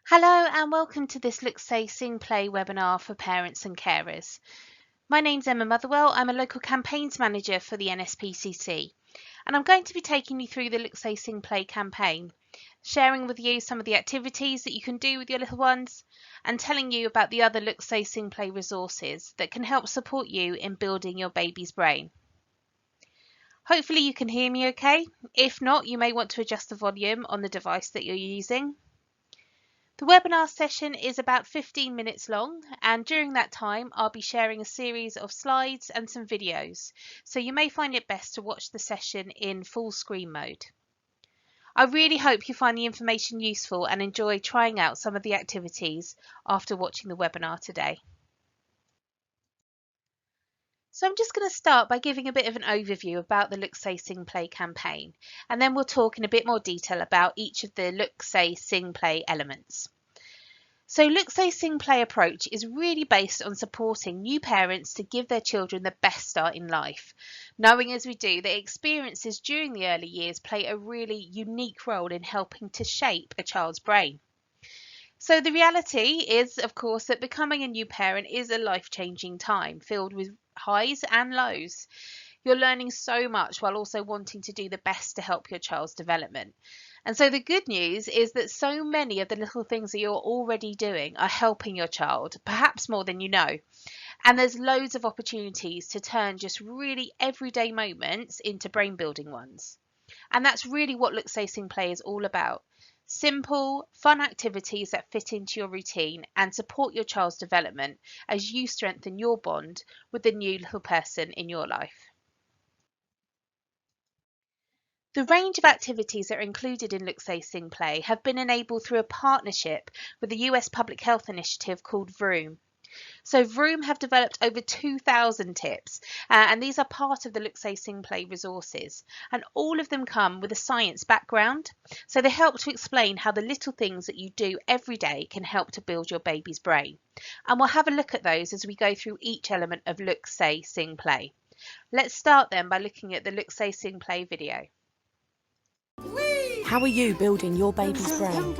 Hello and welcome to this Look, Say, Sing, Play webinar for parents and carers. My name's Emma Motherwell. I'm a local campaigns manager for the NSPCC and I'm going to be taking you through the Look, Say, Sing, Play campaign, sharing with you some of the activities that you can do with your little ones and telling you about the other Look, Say, Sing, Play resources that can help support you in building your baby's brain. Hopefully you can hear me okay. If not, you may want to adjust the volume on the device that you're using. The webinar session is about 15 minutes long, and during that time I'll be sharing a series of slides and some videos, so you may find it best to watch the session in full screen mode. I really hope you find the information useful and enjoy trying out some of the activities after watching the webinar today. So I'm just going to start by giving a bit of an overview about the Look, Say, Sing, Play campaign, and then we'll talk in a bit more detail about each of the Look, Say, Sing, Play elements. So Look, Say, Sing, Play approach is really based on supporting new parents to give their children the best start in life, knowing as we do that experiences during the early years play a really unique role in helping to shape a child's brain. So the reality is, of course, that becoming a new parent is a life-changing time filled with highs and lows. You're learning so much while also wanting to do the best to help your child's development. And so the good news is that so many of the little things that you're already doing are helping your child, perhaps more than you know. And there's loads of opportunities to turn just really everyday moments into brain building ones. And that's really what Look, Say, Sing, Play is all about. Simple, fun activities that fit into your routine and support your child's development as you strengthen your bond with the new little person in your life. The range of activities that are included in Look, Say, Sing, Play have been enabled through a partnership with the US public health initiative called Vroom. So Vroom have developed over 2,000 tips, and these are part of the Look, Say, Sing, Play resources, and all of them come with a science background, so they help to explain how the little things that you do every day can help to build your baby's brain. And we'll have a look at those as we go through each element of Look, Say, Sing, Play. Let's start then by looking at the Look, Say, Sing, Play video. How are you building your baby's brain?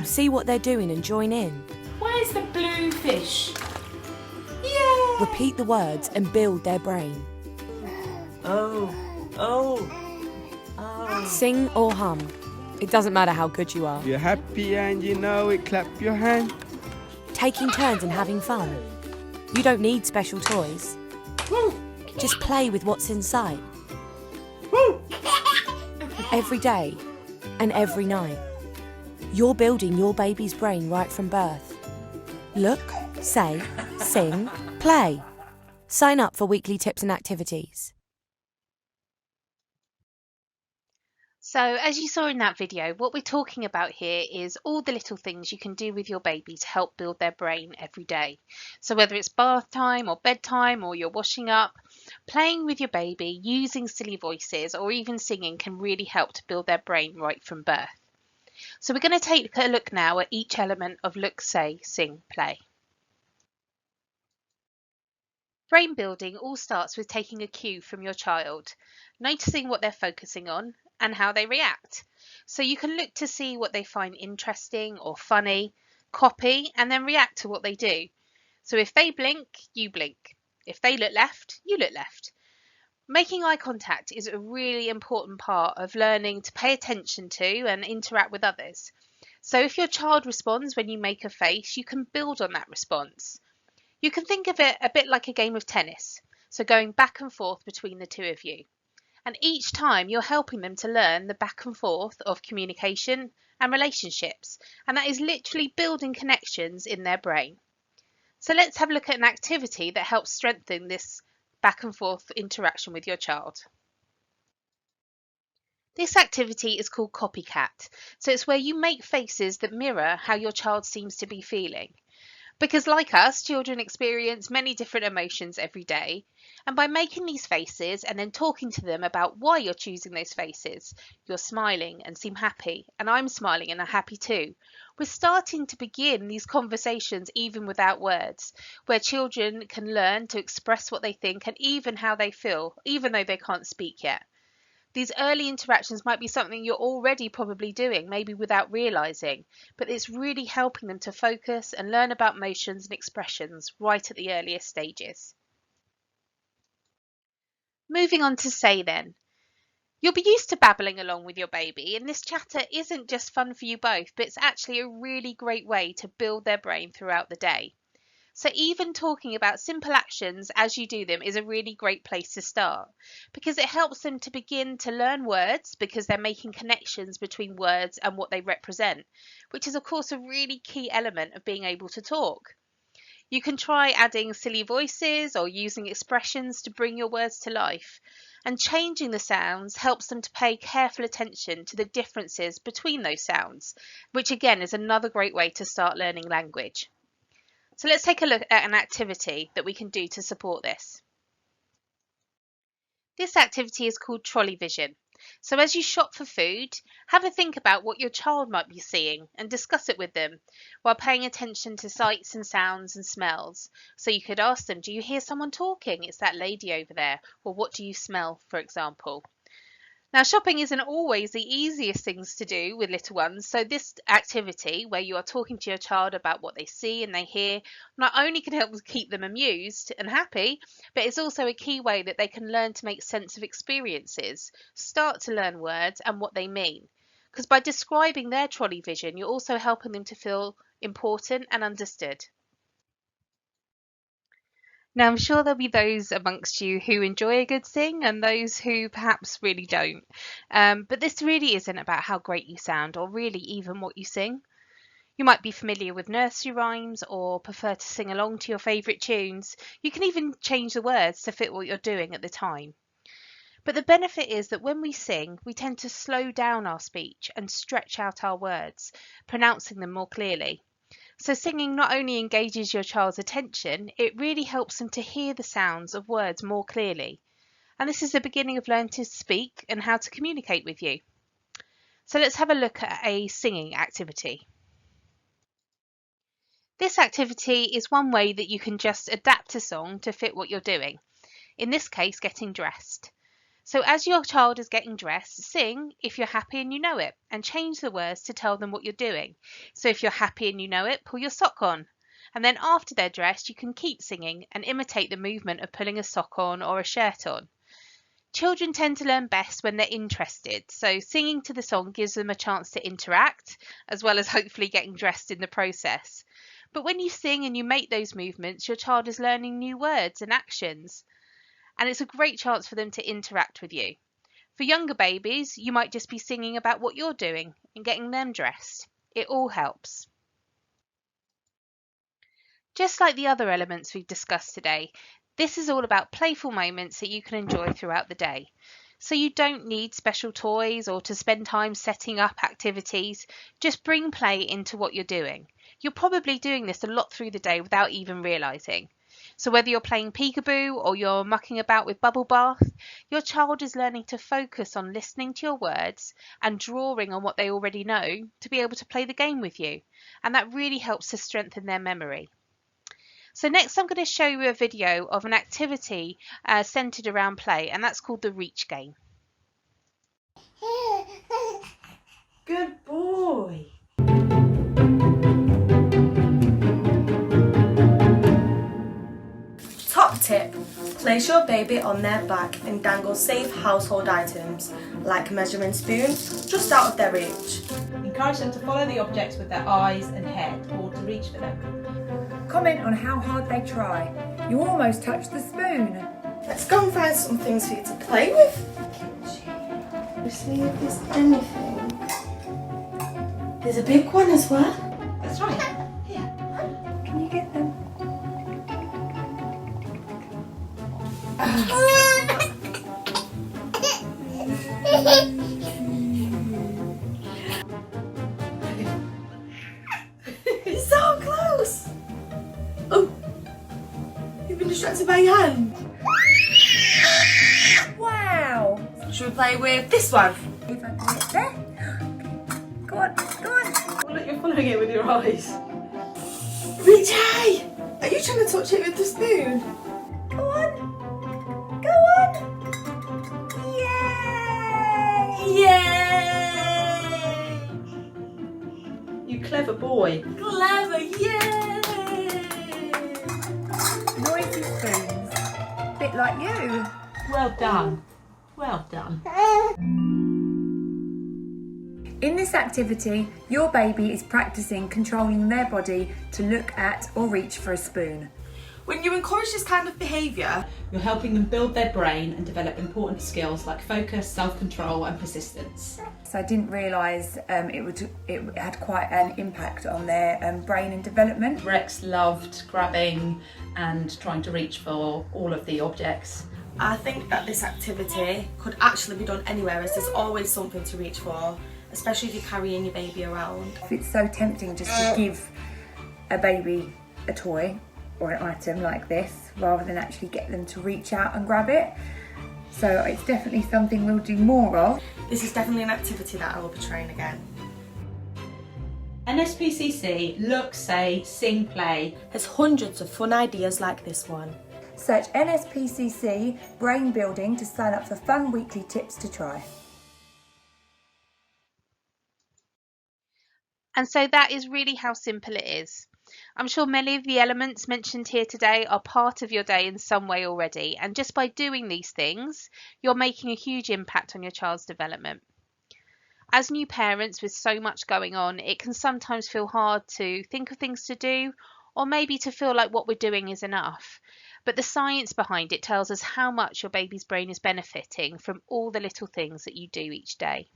See what they're doing and join in. Where's the blue fish? Yeah! Repeat the words and build their brain. Oh. Sing or hum. It doesn't matter how good you are. You're happy and you know it, clap your hand. Taking turns and having fun. You don't need special toys. Just play with what's inside. Every day and every night. You're building your baby's brain right from birth. Look, say, sing, play. Sign up for weekly tips and activities. So as you saw in that video, what we're talking about here is all the little things you can do with your baby to help build their brain every day. So whether it's bath time or bedtime or you're washing up, playing with your baby, using silly voices or even singing can really help to build their brain right from birth. So we're going to take a look now at each element of Look, Say, Sing, Play. Brain building all starts with taking a cue from your child, noticing what they're focusing on and how they react. So you can look to see what they find interesting or funny, copy and then react to what they do. So if they blink, you blink. If they look left, you look left. Making eye contact is a really important part of learning to pay attention to and interact with others. So if your child responds when you make a face, you can build on that response. You can think of it a bit like a game of tennis, so going back and forth between the two of you. And each time you're helping them to learn the back and forth of communication and relationships, and that is literally building connections in their brain. So let's have a look at an activity that helps strengthen this back and forth interaction with your child. This activity is called Copycat. So it's where you make faces that mirror how your child seems to be feeling. Because like us, children experience many different emotions every day. And by making these faces and then talking to them about why you're choosing those faces, you're smiling and seem happy, and I'm smiling and I'm happy too. We're starting to begin these conversations even without words, where children can learn to express what they think and even how they feel, even though they can't speak yet. These early interactions might be something you're already probably doing, maybe without realizing, but it's really helping them to focus and learn about motions and expressions right at the earliest stages. Moving on to say then. You'll be used to babbling along with your baby, and this chatter isn't just fun for you both, but it's actually a really great way to build their brain throughout the day. So even talking about simple actions as you do them is a really great place to start, because it helps them to begin to learn words because they're making connections between words and what they represent, which is of course a really key element of being able to talk. You can try adding silly voices or using expressions to bring your words to life, and changing the sounds helps them to pay careful attention to the differences between those sounds, which again is another great way to start learning language. So let's take a look at an activity that we can do to support this. This activity is called Trolley Vision. So as you shop for food, have a think about what your child might be seeing and discuss it with them while paying attention to sights and sounds and smells. So you could ask them, do you hear someone talking? It's that lady over there. Or what do you smell, for example? Now, shopping isn't always the easiest things to do with little ones, so this activity, where you are talking to your child about what they see and they hear, not only can help keep them amused and happy, but it's also a key way that they can learn to make sense of experiences, start to learn words and what they mean. Because by describing their trolley vision, you're also helping them to feel important and understood. Now, I'm sure there'll be those amongst you who enjoy a good sing and those who perhaps really don't. But this really isn't about how great you sound or really even what you sing. You might be familiar with nursery rhymes or prefer to sing along to your favourite tunes. You can even change the words to fit what you're doing at the time. But the benefit is that when we sing, we tend to slow down our speech and stretch out our words, pronouncing them more clearly. So singing not only engages your child's attention, it really helps them to hear the sounds of words more clearly. And this is the beginning of learning to speak and how to communicate with you. So let's have a look at a singing activity. This activity is one way that you can just adapt a song to fit what you're doing. In this case, getting dressed. So as your child is getting dressed, sing if you're happy and you know it, and change the words to tell them what you're doing. So if you're happy and you know it, pull your sock on. And then after they're dressed, you can keep singing and imitate the movement of pulling a sock on or a shirt on. Children tend to learn best when they're interested, so singing to the song gives them a chance to interact, as well as hopefully getting dressed in the process. But when you sing and you make those movements, your child is learning new words and actions. And it's a great chance for them to interact with you. For younger babies, you might just be singing about what you're doing and getting them dressed. It all helps. Just like the other elements we've discussed today, this is all about playful moments that you can enjoy throughout the day. So you don't need special toys or to spend time setting up activities. Just bring play into what you're doing. You're probably doing this a lot through the day without even realising. So whether you're playing peekaboo or you're mucking about with bubble bath, your child is learning to focus on listening to your words and drawing on what they already know to be able to play the game with you. And that really helps to strengthen their memory. So next I'm going to show you a video of an activity centred around play, and that's called the reach game. Good boy. Top tip, place your baby on their back and dangle safe household items like a measuring spoon just out of their reach. Encourage them to follow the objects with their eyes and head or to reach for them. Comment on how hard they try. You almost touched the spoon. Let's go and find some things for you to play with. Let's see if there's anything. There's a big one as well. That's right. Can you get them? It's so close. Oh, you've been distracted by your hand. Wow! Should we play with this one? If I put it there. Go on, go on. Well, look, you're following it with your eyes. Reach high. Are you trying to touch it with the spoon? Go on. Go on. You clever boy. Clever, yeah! Noisy spoons. Bit like you. Well done. Well done. In this activity, your baby is practicing controlling their body to look at or reach for a spoon. When you encourage this kind of behaviour, You're helping them build their brain and develop important skills like focus, self-control and persistence. So I didn't realise it had quite an impact on their brain and development. Rex loved grabbing and trying to reach for all of the objects. I think that this activity could actually be done anywhere, as there's always something to reach for, especially if you're carrying your baby around. It's so tempting just to give a baby a toy or an item like this rather than actually get them to reach out and grab it. So it's definitely something we'll do more of. This is definitely an activity that I will be trying again. NSPCC Look, Say, Sing, Play There's hundreds of fun ideas like this one. Search NSPCC Brain Building to sign up for fun weekly tips to try. And so that is really how simple it is. I'm sure many of the elements mentioned here today are part of your day in some way already, and just by doing these things, you're making a huge impact on your child's development. As new parents with so much going on, it can sometimes feel hard to think of things to do, or maybe to feel like what we're doing is enough. But the science behind it tells us how much your baby's brain is benefiting from all the little things that you do each day.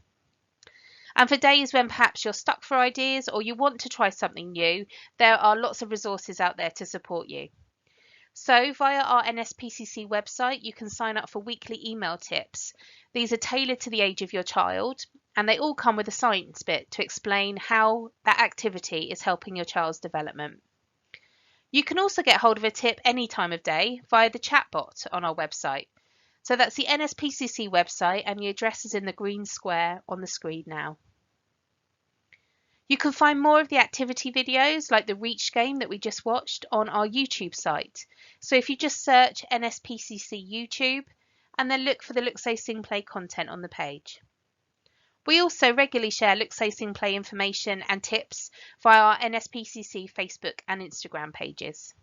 And for days when perhaps you're stuck for ideas or you want to try something new, there are lots of resources out there to support you. So via our NSPCC website, you can sign up for weekly email tips. These are tailored to the age of your child, and they all come with a science bit to explain how that activity is helping your child's development. You can also get hold of a tip any time of day via the chatbot on our website. So that's the NSPCC website, and the address is in the green square on the screen now. You can find more of the activity videos like the Reach game that we just watched on our YouTube site. So if you just search NSPCC YouTube and then look for the Look, Say, Sing, Play content on the page. We also regularly share Look, Say, Sing, Play information and tips via our NSPCC Facebook and Instagram pages.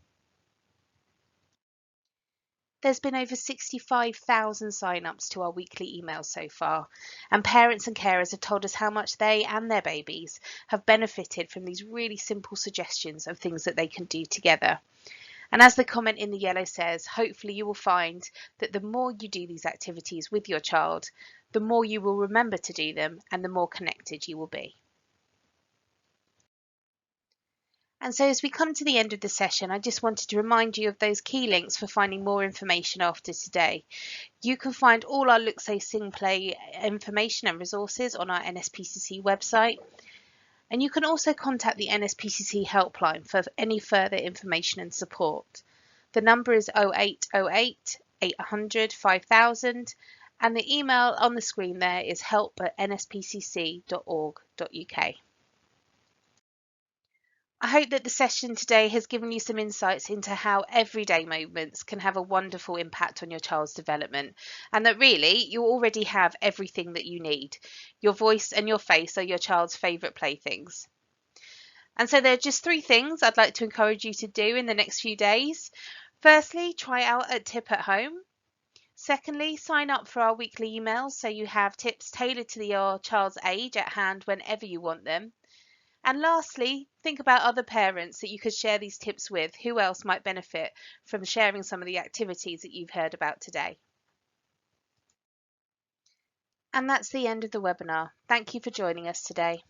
There's been over 65,000 sign-ups to our weekly emails so far, and parents and carers have told us how much they and their babies have benefited from these really simple suggestions of things that they can do together. And as the comment in the yellow says, hopefully you will find that the more you do these activities with your child, the more you will remember to do them and the more connected you will be. And so as we come to the end of the session, I just wanted to remind you of those key links for finding more information after today. You can find all our Look, Say, Sing, Play information and resources on our NSPCC website. And you can also contact the NSPCC helpline for any further information and support. The number is 0808 800 5000, and the email on the screen there is help@nspcc.org.uk. I hope that the session today has given you some insights into how everyday moments can have a wonderful impact on your child's development, and that really you already have everything that you need. Your voice and your face are your child's favourite playthings. And so there are just 3 things I'd like to encourage you to do in the next few days. Firstly, try out a tip at home. Secondly, sign up for our weekly emails so you have tips tailored to your child's age at hand whenever you want them. And lastly, think about other parents that you could share these tips with. Who else might benefit from sharing some of the activities that you've heard about today? And that's the end of the webinar. Thank you for joining us today.